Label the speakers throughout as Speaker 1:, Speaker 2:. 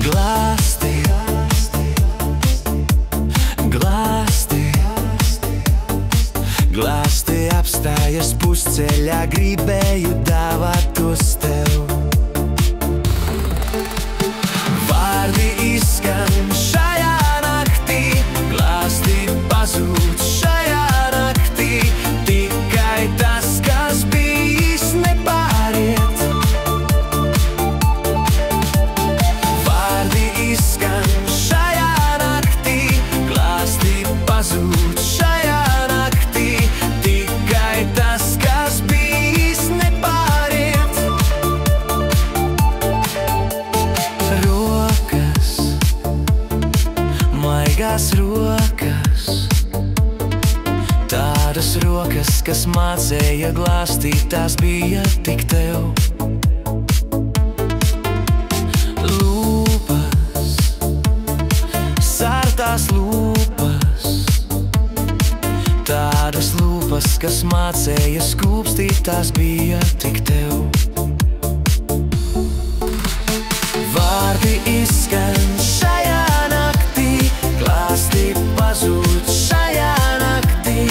Speaker 1: glāsti, glāsti, glāsti apstājies pusceļā, gribēju dāvāt tos tev. Vārdi izskan šajā naktī, glāsti pazūd šajā naktī, tikai tas, kas bijis, nepāriet. Vārdi izskan šajā naktī, glāsti pazūd šajā naktī, tikai tas, kas bijis, nepāriet. Rokas, maigās rokas, tādas rokas, kas mācēja glāstīt, tās bija tik tev. Lūpas, sārtās lūpas, tādas lūpas, kas mācēja skūpstīt, tās bija tik tev. Vārdi izskan šajā naktī, glāsti pazūd šajā naktī,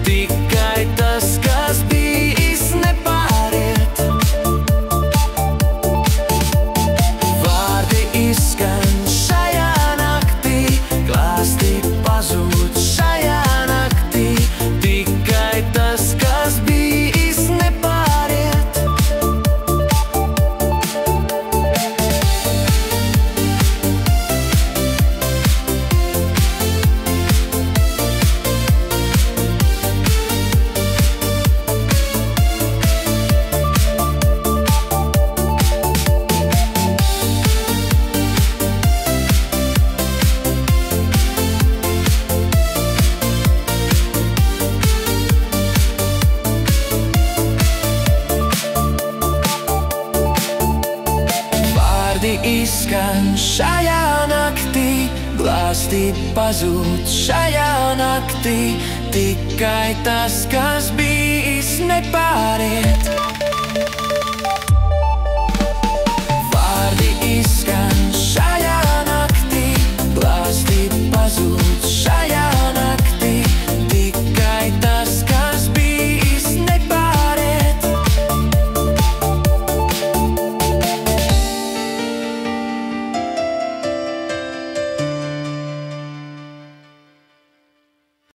Speaker 1: tikai tas, kas bijis, nepāriet. Vārdi izskan šajā naktī, glāsti pazūd šajā naktī, tikai tas, kas bijis, nepāriet. Vārdi izskan šajā naktī, glāsti pazūd šajā naktī, tikai tas, kas bijis, nepāriet.